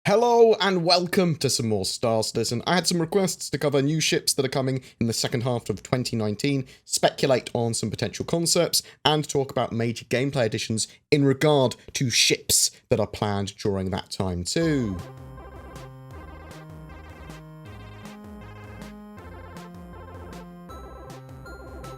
Hello and welcome to some more Star Citizen. I had some requests to cover new ships that are coming in the second half of 2019, speculate on some potential concepts, and talk about major gameplay additions in regard to ships that are planned during that time too.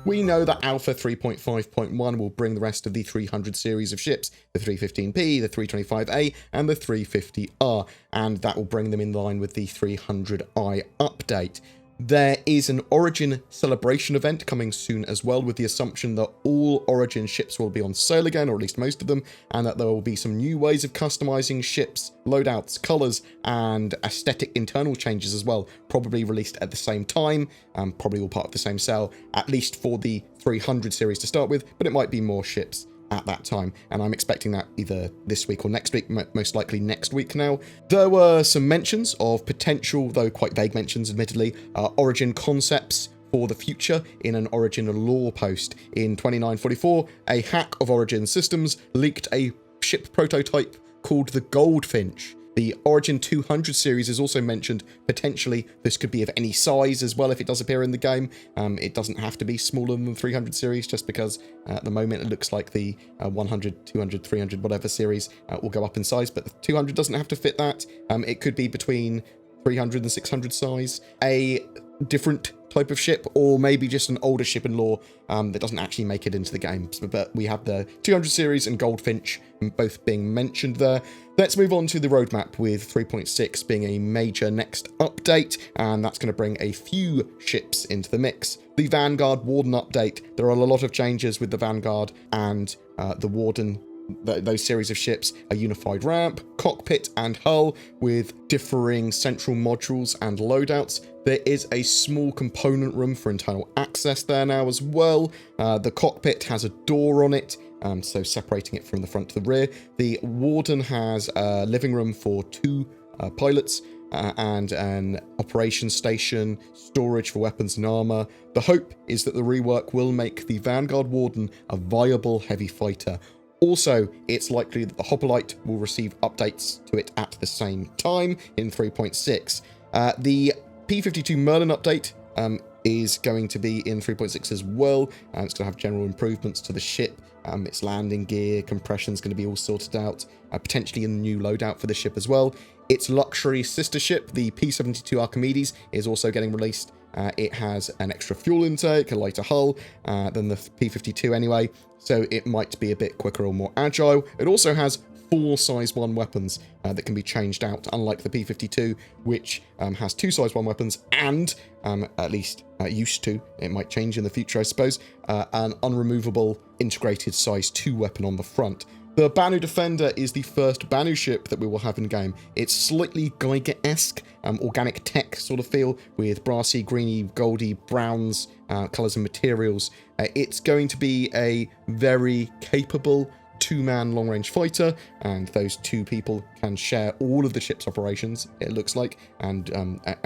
We know that Alpha 3.5.1 will bring the rest of the 300 series of ships, the 315P, the 325A, and the 350R, and that will bring them in line with the 300I update. There is an Origin celebration event coming soon as well, with the assumption that all Origin ships will be on sale again, or at least most of them, and that there will be some new ways of customizing ships, loadouts, colors, and aesthetic internal changes as well, probably released at the same time, probably all part of the same sale, at least for the 300 series to start with, but it might be more ships at that time, and I'm expecting that either this week or next week, most likely next week now. There were some mentions of potential, though quite vague mentions admittedly, Origin concepts for the future in an Origin lore post. In 2944, a hack of Origin systems leaked a ship prototype called the Goldfinch. The Origin 200 series is also mentioned. Potentially, this could be of any size as well if it does appear in the game. It doesn't have to be smaller than the 300 series, just because at the moment it looks like the 100, 200, 300, whatever series will go up in size, but the 200 doesn't have to fit that. It could be between 300 and 600 size. A different type of ship, or maybe just an older ship in lore that doesn't actually make it into the game. But we have the 200 series and Goldfinch both being mentioned there. Let's move on to the roadmap, with 3.6 being a major next update, and that's going to bring a few ships into the mix. The Vanguard Warden update. There are a lot of changes with the Vanguard and the Warden. Those series of ships, a unified ramp, cockpit, and hull with differing central modules and loadouts. There is a small component room for internal access there now as well. The cockpit has a door on it, so separating it from the front to the rear. The Warden has a living room for two pilots, and an operations station, storage for weapons and armor. The hope is that the rework will make the Vanguard Warden a viable heavy fighter. Also, it's likely that the Hoplite will receive updates to it at the same time in 3.6. The P-52 Merlin update is going to be in 3.6 as well. It's going to have general improvements to the ship. Its landing gear, compression is going to be all sorted out, potentially a new loadout for the ship as well. Its luxury sister ship, the P-72 Archimedes, is also getting released. It has an extra fuel intake, a lighter hull than the P-52 anyway, so it might be a bit quicker or more agile. It also has 4 size 1 weapons that can be changed out, unlike the P-52, which has 2 size 1 weapons and, at least used to, it might change in the future I suppose, an unremovable integrated size 2 weapon on the front. The Banu Defender is the first Banu ship that we will have in game. It's slightly Geiger-esque, organic tech sort of feel, with brassy, greeny, goldy, browns, colours and materials. It's going to be a very capable 2-man long-range fighter, and those 2 people can share all of the ship's operations, it looks like, and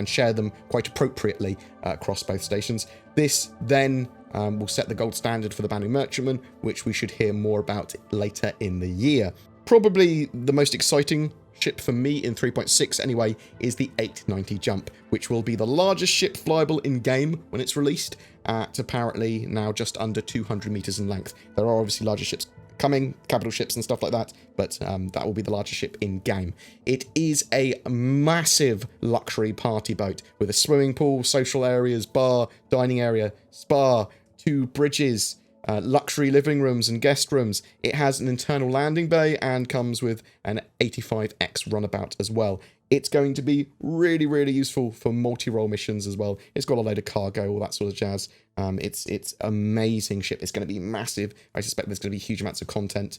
share them quite appropriately across both stations. This then will set the gold standard for the Banu Merchantman, which we should hear more about later in the year. Probably the most exciting ship for me in 3.6 anyway is the 890 Jump, which will be the largest ship flyable in game when it's released, at apparently now just under 200 meters in length. There are obviously larger ships coming, capital ships and stuff like that, but that will be the largest ship in game. It is a massive luxury party boat with a swimming pool, social areas, bar, dining area, spa, 2 bridges, luxury living rooms and guest rooms. It has an internal landing bay and comes with an 85X runabout as well. It's going to be really, really useful for multi-role missions as well. It's got a load of cargo, all that sort of jazz. It's amazing ship. It's going to be massive. I suspect there's going to be huge amounts of content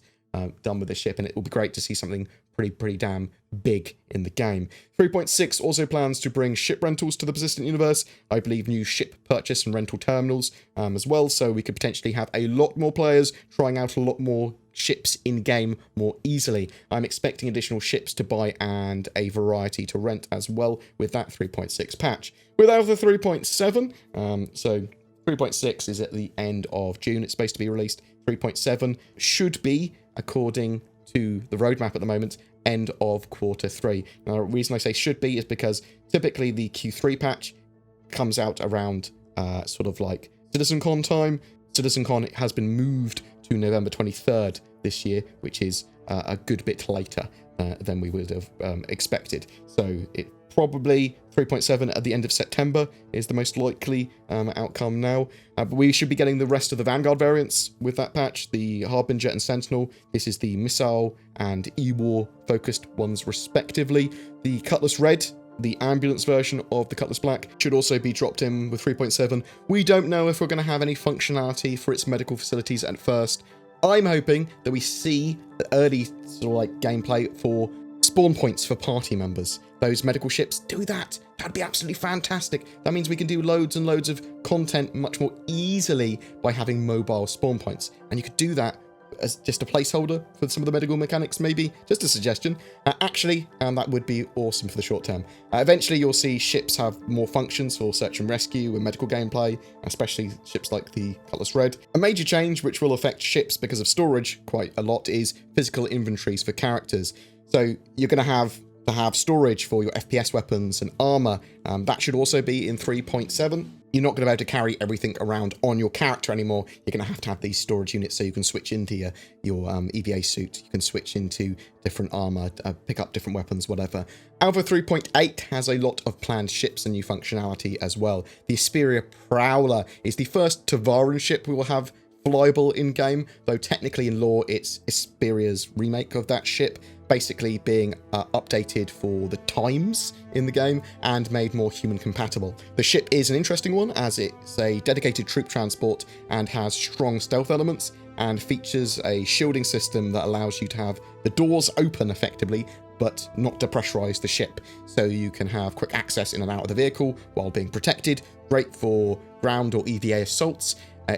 done with this ship, and it will be great to see something pretty damn big in the game. 3.6 also plans to bring ship rentals to the persistent universe. I believe new ship purchase and rental terminals as well, so we could potentially have a lot more players trying out a lot more ships in game more easily. I'm expecting additional ships to buy and a variety to rent as well with that 3.6 patch. With Alpha 3.7, so 3.6 is at the end of June. It's supposed to be released. 3.7 should be, according to the roadmap at the moment, end of Q3. Now, the reason I say should be is because typically the Q3 patch comes out around sort of like CitizenCon time. CitizenCon has been moved to November 23rd this year, which is a good bit later than we would have expected. So it probably 3.7 at the end of September is the most likely outcome now. But we should be getting the rest of the Vanguard variants with that patch, the Harbinger and Sentinel. This is the missile and E-War focused ones respectively. The Cutlass Red, the ambulance version of the Cutlass Black, should also be dropped in with 3.7. We don't know if we're going to have any functionality for its medical facilities at first. I'm hoping that we see the early sort of like gameplay for spawn points for party members. Those medical ships, do that. That'd be absolutely fantastic. That means we can do loads and loads of content much more easily by having mobile spawn points. And you could do that as just a placeholder for some of the medical mechanics, maybe. Just a suggestion. That would be awesome for the short term. Eventually, you'll see ships have more functions for search and rescue and medical gameplay, especially ships like the Cutlass Red. A major change, which will affect ships because of storage quite a lot, is physical inventories for characters. So you're going to have storage for your FPS weapons and armor. That should also be in 3.7. You're not going to be able to carry everything around on your character anymore. You're going to have these storage units so you can switch into your EVA suit. You can switch into different armor, pick up different weapons, whatever. Alpha 3.8 has a lot of planned ships and new functionality as well. The Asperia Prowler is the first Tavaran ship we will have flyable in-game, though technically in lore it's Asperia's remake of that ship, basically being updated for the times in the game and made more human compatible. The ship is an interesting one as it's a dedicated troop transport and has strong stealth elements and features a shielding system that allows you to have the doors open effectively but not depressurize the ship, so you can have quick access in and out of the vehicle while being protected. Great for ground or EVA assaults.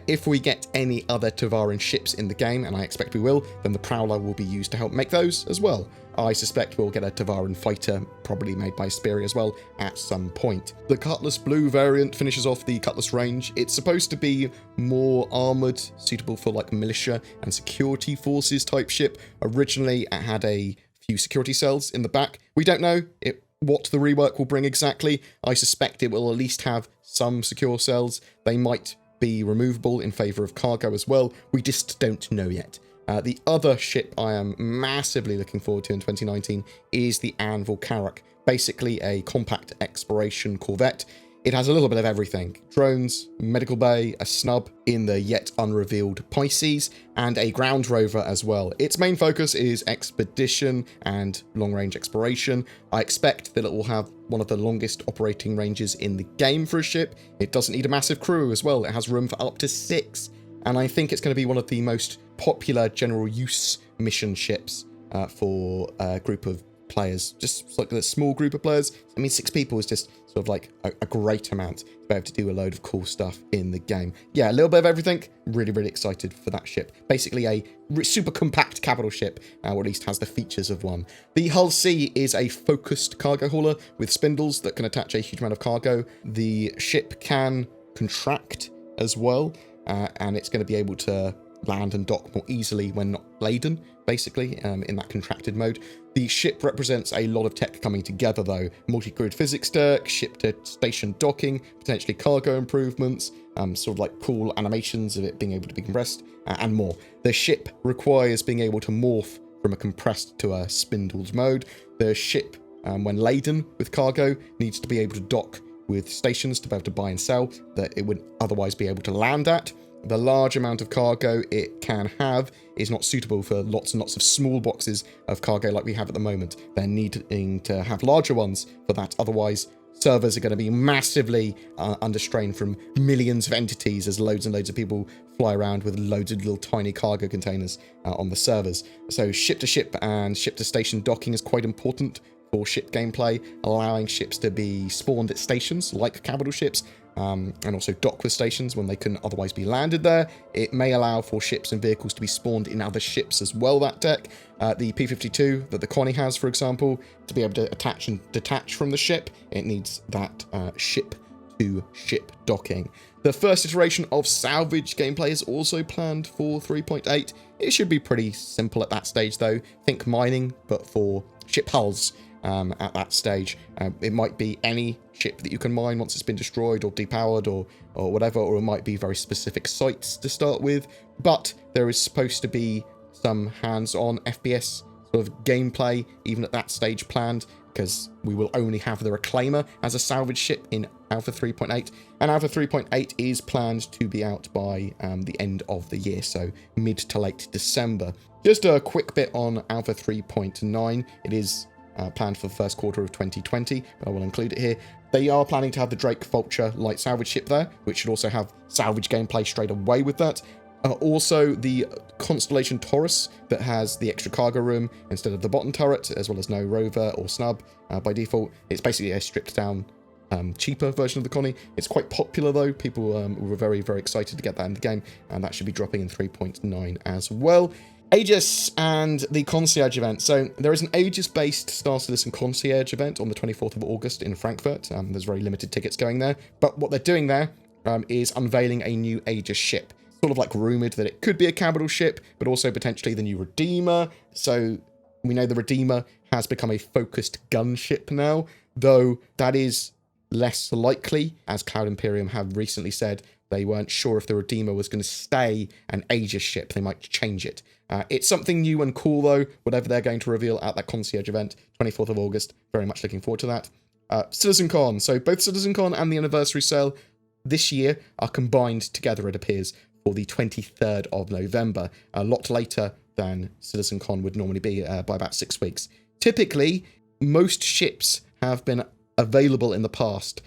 If we get any other Tavaran ships in the game, and I expect we will, then the Prowler will be used to help make those as well. I suspect we'll get a Tavaran fighter, probably made by Asperia as well, at some point. The Cutlass Blue variant finishes off the Cutlass range. It's supposed to be more armoured, suitable for like militia and security forces type ship. Originally, it had a few security cells in the back. We don't know what the rework will bring exactly. I suspect it will at least have some secure cells. They might be removable in favour of cargo as well. We just don't know yet. The other ship I am massively looking forward to in 2019 is the Anvil Carrack, basically a compact exploration corvette. It has a little bit of everything: drones, medical bay, a snub in the yet unrevealed Pisces, and a ground rover as well. Its main focus is expedition and long-range exploration. I expect that it will have one of the longest operating ranges in the game for a ship. It doesn't need a massive crew as well. It has room for up to 6. And I think it's going to be one of the most popular general use mission ships for a group of players, just like a small group of players. I mean, 6 people is just sort of like a great amount to be able to do a load of cool stuff in the game. Yeah, a little bit of everything. Really, really excited for that ship. Basically a super compact capital ship, or at least has the features of one. The Hull C is a focused cargo hauler with spindles that can attach a huge amount of cargo. The ship can contract as well, and it's going to be able to land and dock more easily when not laden, basically, in that contracted mode. The ship represents a lot of tech coming together, though. Multi-crewed physics deck, ship-to-station docking, potentially cargo improvements, sort of like cool animations of it being able to be compressed, and more. The ship requires being able to morph from a compressed to a spindled mode. The ship, when laden with cargo, needs to be able to dock with stations to be able to buy and sell that it wouldn't otherwise be able to land at. The large amount of cargo it can have is not suitable for lots and lots of small boxes of cargo like we have at the moment. They're needing to have larger ones for that. Otherwise, servers are going to be massively under strain from millions of entities as loads and loads of people fly around with loads of little tiny cargo containers on the servers. So ship-to-ship and ship-to-station docking is quite important for ship gameplay, allowing ships to be spawned at stations like capital ships, and also dock with stations when they couldn't otherwise be landed there. It may allow for ships and vehicles to be spawned in other ships as well, that deck. The P-52 that the Connie has, for example, to be able to attach and detach from the ship, it needs that ship-to-ship docking. The first iteration of salvage gameplay is also planned for 3.8. It should be pretty simple at that stage, though. Think mining, but for ship hulls at that stage. It might be any ship that you can mine once it's been destroyed or depowered or whatever, or it might be very specific sites to start with. But there is supposed to be some hands-on FPS sort of gameplay even at that stage planned, because we will only have the Reclaimer as a salvage ship in Alpha 3.8, and Alpha 3.8 is planned to be out by the end of the year, so mid to late December. Just a quick bit on Alpha 3.9. It is planned for the first quarter of 2020, but I will include it here. They are planning to have the Drake Vulture light salvage ship there, which should also have salvage gameplay straight away with that. Also, the Constellation Taurus that has the extra cargo room instead of the bottom turret, as well as no rover or snub by default. It's basically a stripped down, cheaper version of the Connie. It's quite popular though. People were very, very excited to get that in the game, and that should be dropping in 3.9 as well. Aegis and the Concierge event. So there is an Aegis-based Star Citizen Concierge event on the 24th of August in Frankfurt. There's very limited tickets going there. But what they're doing there is unveiling a new Aegis ship. Sort of like rumoured that it could be a capital ship, but also potentially the new Redeemer. So we know the Redeemer has become a focused gunship now, though that is less likely, as Cloud Imperium have recently said they weren't sure if the Redeemer was going to stay an Aegis ship. They might change it. It's something new and cool, though, whatever they're going to reveal at that Concierge event, 24th of August. Very much looking forward to that. CitizenCon. So both CitizenCon and the anniversary sale this year are combined together, it appears, for the 23rd of November. A lot later than CitizenCon would normally be, by about 6 weeks. Typically, most ships have been available in the past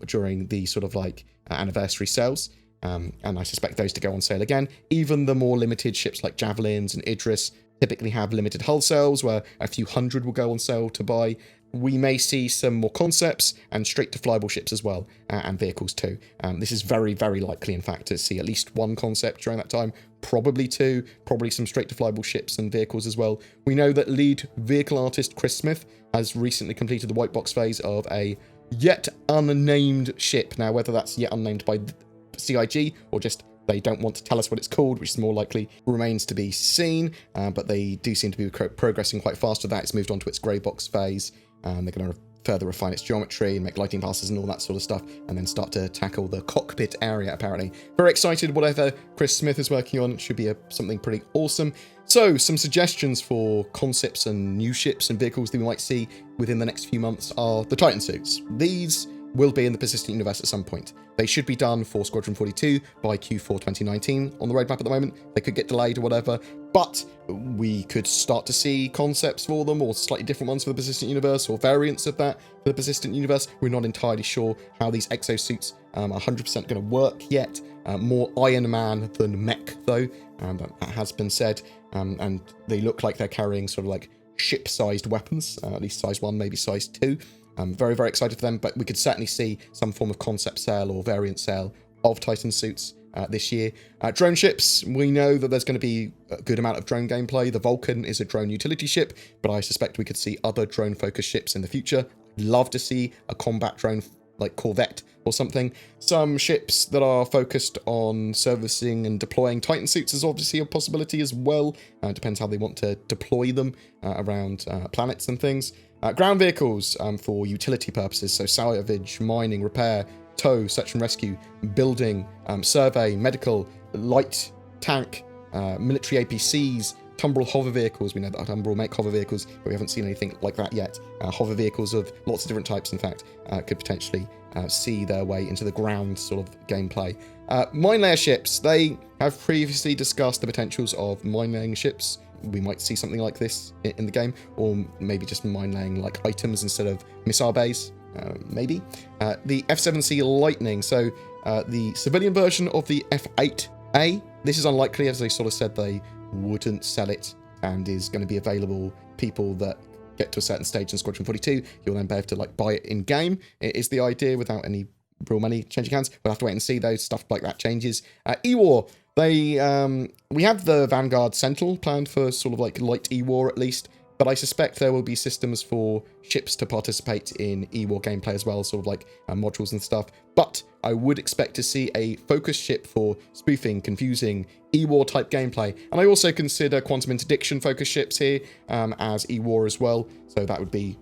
during the sort of like anniversary sales. And I suspect those to go on sale again. Even the more limited ships like Javelins and Idris typically have limited hull sales where a few hundred will go on sale to buy. We may see some more concepts and straight-to-flyable ships as well, and vehicles too. This is very, very likely, in fact, to see at least one concept during that time, probably two, probably some straight-to-flyable ships and vehicles as well. We know that lead vehicle artist Chris Smith has recently completed the white box phase of a yet unnamed ship. Now, whether that's yet unnamed by CIG or just they don't want to tell us what it's called, which is more likely, remains to be seen, but they do seem to be progressing quite fast with that. It's moved on to its grey box phase. They're going to further refine its geometry and make lighting passes and all that sort of stuff, and then start to tackle the cockpit area, apparently. Very excited. Whatever Chris Smith is working on should be something pretty awesome. So, some suggestions for concepts and new ships and vehicles that we might see within the next few months are the Titan suits. These will be in the persistent universe at some point. They should be done for Squadron 42 by Q4 2019 on the roadmap at the moment. They could get delayed or whatever, but we could start to see concepts for them or slightly different ones for the persistent universe or variants of that for the persistent universe. We're not entirely sure how these exosuits are 100% going to work yet. More Iron Man than mech, though, that has been said, and they look like they're carrying sort of like ship-sized weapons, at least size 1, maybe size 2. I'm very, very excited for them, but we could certainly see some form of concept sale or variant sale of Titan suits this year. Drone ships, we know that there's going to be a good amount of drone gameplay. The Vulcan is a drone utility ship, but I suspect we could see other drone-focused ships in the future. Love to see a combat drone like Corvette or something. Some ships that are focused on servicing and deploying Titan suits is obviously a possibility as well. Depends how they want to deploy them around planets and things. Ground vehicles for utility purposes, so salvage, mining, repair, tow, search and rescue, building, survey, medical, light tank, military APCs, Tumbrel hover vehicles. We know that Tumbrel make hover vehicles, but we haven't seen anything like that yet. Hover vehicles of lots of different types, in fact, could potentially see their way into the ground sort of gameplay. Mine layer ships, they have previously discussed the potentials of mine laying ships. We might see something like this in the game, or maybe just mine laying like items instead of missile bays, maybe. The F7C Lightning, so the civilian version of the F8A. This is unlikely, as they sort of said they wouldn't sell it, and is going to be available. People that get to a certain stage in Squadron 42, you'll then be able to like buy it in game. It is the idea without any real money changing hands. We'll have to wait and see those stuff like that changes. E-War. We have the Vanguard Sentinel planned for sort of like light E-War at least. but I suspect there will be systems for ships to participate in E-War gameplay as well, sort of like modules and stuff. But I would expect to see a focused ship for spoofing, confusing, E-War type gameplay. And I also consider quantum interdiction focused ships here as E-War as well. So that would be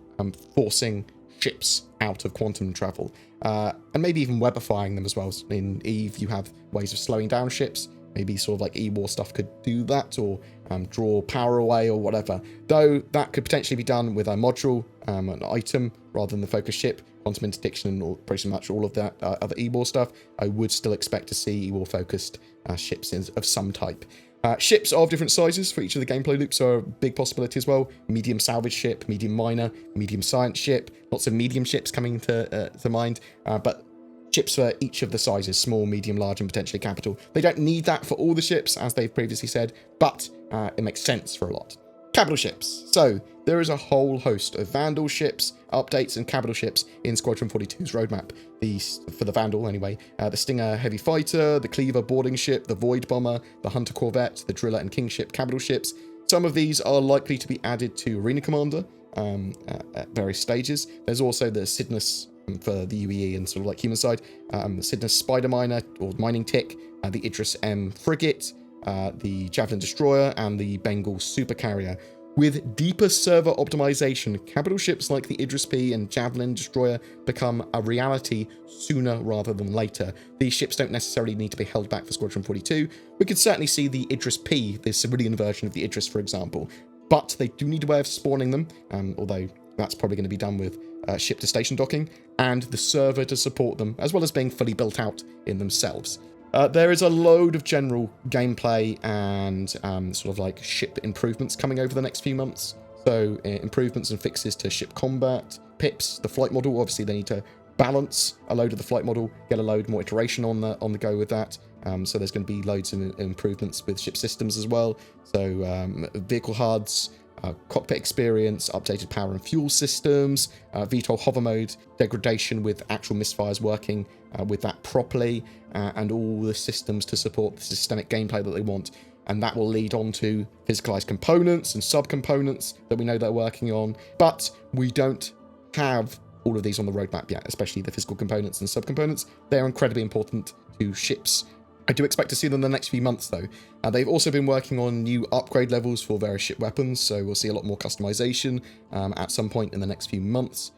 forcing ships out of quantum travel. And maybe even webifying them as well. In EVE, you have ways of slowing down ships. Maybe sort of like E-War stuff could do that, or draw power away or whatever. Though that could potentially be done with a module, an item, rather than the focus ship. Quantum interdiction, or pretty much all of that other E-War stuff. I would still expect to see E-War focused ships of some type. Ships of different sizes for each of the gameplay loops are a big possibility as well. Medium salvage ship, medium miner, medium science ship. Lots of medium ships coming to mind, but ships for each of the sizes, small, medium, large, and potentially capital. They don't need that for all the ships, as they've previously said, but it makes sense for a lot. Capital ships. So there is a whole host of Vandal ships, updates, and capital ships in Squadron 42's roadmap. For the Vandal, anyway. The Stinger Heavy Fighter, the Cleaver Boarding Ship, the Void Bomber, the Hunter Corvette, the Driller and Kingship capital ships. Some of these are likely to be added to Arena Commander at various stages. There's also the Cydnus for the UEE and sort of like human side, the Cydnus Spider Miner or Mining Tick, the Idris M Frigate, the Javelin Destroyer, and the Bengal Supercarrier. With deeper server optimization, capital ships like the Idris P and Javelin Destroyer become a reality sooner rather than later. These ships don't necessarily need to be held back for Squadron 42. We could certainly see the Idris P, the civilian version of the Idris, for example, but they do need a way of spawning them, although that's probably going to be done with ship-to-station docking, and the server to support them, as well as being fully built out in themselves. There is a load of general gameplay and sort of like ship improvements coming over the next few months. So improvements and fixes to ship combat, pips, the flight model. Obviously, they need to balance a load of the flight model, get a load more iteration on the go with that. So there's going to be loads of improvements with ship systems as well. So vehicle HUDs, cockpit experience, updated power and fuel systems, VTOL hover mode, degradation with actual misfires working with that properly, and all the systems to support the systemic gameplay that they want. And that will lead on to physicalized components and subcomponents that we know they're working on. But we don't have all of these on the roadmap yet, especially the physical components and subcomponents. They're incredibly important to ships. I do expect to see them in the next few months, though. They've also been working on new upgrade levels for various ship weapons, so we'll see a lot more customization at some point in the next few months.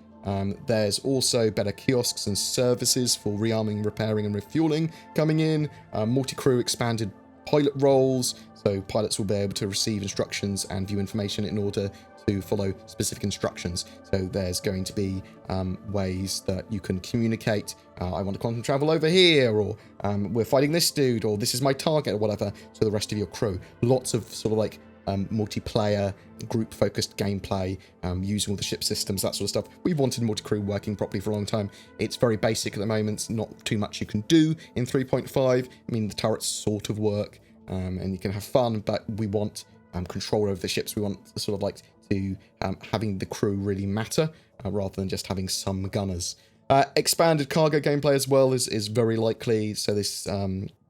There's also better kiosks and services for rearming, repairing, and refueling coming in. Multi-crew expanded pilot roles, so pilots will be able to receive instructions and view information in order to follow specific instructions. So there's going to be ways that you can communicate, I want to quantum travel over here, or we're fighting this dude, or this is my target, or whatever, to the rest of your crew. Lots of sort of like multiplayer, group-focused gameplay, using all the ship systems, that sort of stuff. We've wanted multi-crew working properly for a long time. It's very basic at the moment, not too much you can do in 3.5. I mean, the turrets sort of work, and you can have fun, but we want control over the ships. We want sort of like to having the crew really matter, rather than just having some gunners. Expanded cargo gameplay as well is very likely, so this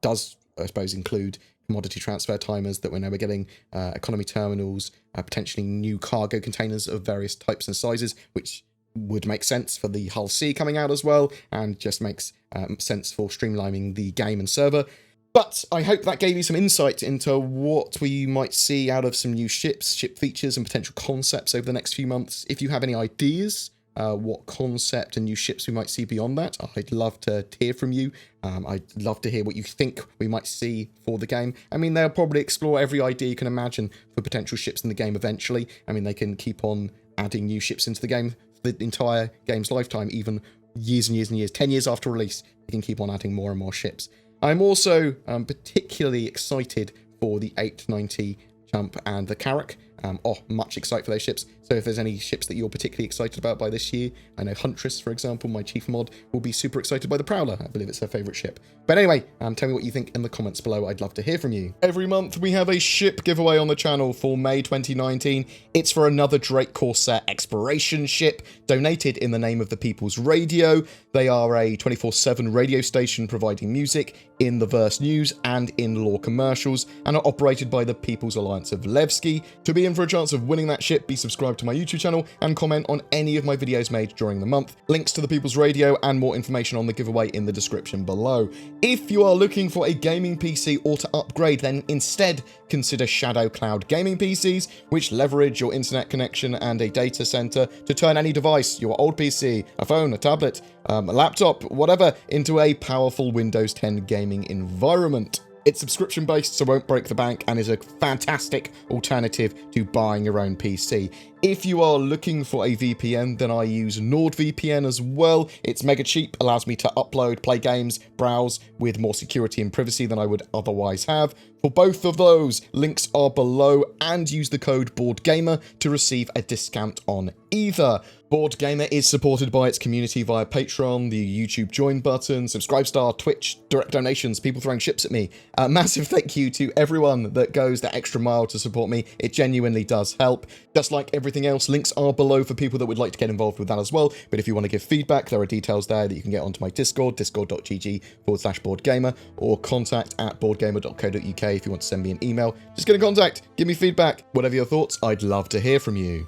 does, I suppose, include commodity transfer timers that we know we're getting, economy terminals, potentially new cargo containers of various types and sizes, which would make sense for the Hull C coming out as well, and just makes sense for streamlining the game and server. But I hope that gave you some insight into what we might see out of some new ships, ship features, and potential concepts over the next few months. If you have any ideas what concept and new ships we might see beyond that, I'd love to hear from you. I'd love to hear what you think we might see for the game. I mean, they'll probably explore every idea you can imagine for potential ships in the game eventually. I mean, they can keep on adding new ships into the game for the entire game's lifetime, even years and years and years. 10 years after release, they can keep on adding more and more ships. I'm also particularly excited for the 890 Jump and the Carrack. Much excited for those ships. So if there's any ships that you're particularly excited about by this year, I know Huntress, for example, my chief mod, will be super excited by the Prowler. I believe it's her favourite ship. But anyway, tell me what you think in the comments below. I'd love to hear from you. Every month we have a ship giveaway on the channel for May 2019. It's for another Drake Corsair exploration ship, donated in the name of the People's Radio. They are a 24/7 radio station providing music in the Verse News and in law commercials, and are operated by the People's Alliance of Levski. To be be in for a chance of winning that ship, be subscribed to my YouTube channel and comment on any of my videos made during the month. Links to the People's Radio and more information on the giveaway in the description below. If you are looking for a gaming PC or to upgrade, then instead consider Shadow Cloud gaming PCs, which leverage your internet connection and a data center to turn any device, your old PC, a phone, a tablet, a laptop, whatever, into a powerful Windows 10 gaming environment. It's subscription-based, so won't break the bank, and is a fantastic alternative to buying your own PC. If you are looking for a VPN, then I use NordVPN as well. It's mega cheap, allows me to upload, play games, browse with more security and privacy than I would otherwise have. For both of those, links are below, and use the code BoredGamer to receive a discount on either. BoredGamer is supported by its community via Patreon, the YouTube join button, Subscribestar, Twitch, direct donations, people throwing ships at me. A massive thank you to everyone that goes the extra mile to support me. It genuinely does help. Just like everything else, links are below for people that would like to get involved with that as well. But if you want to give feedback, there are details there that you can get onto my Discord, discord.gg/BoredGamer, or contact@boredgamer.co.uk if you want to send me an email. Just get in contact, give me feedback. Whatever your thoughts, I'd love to hear from you.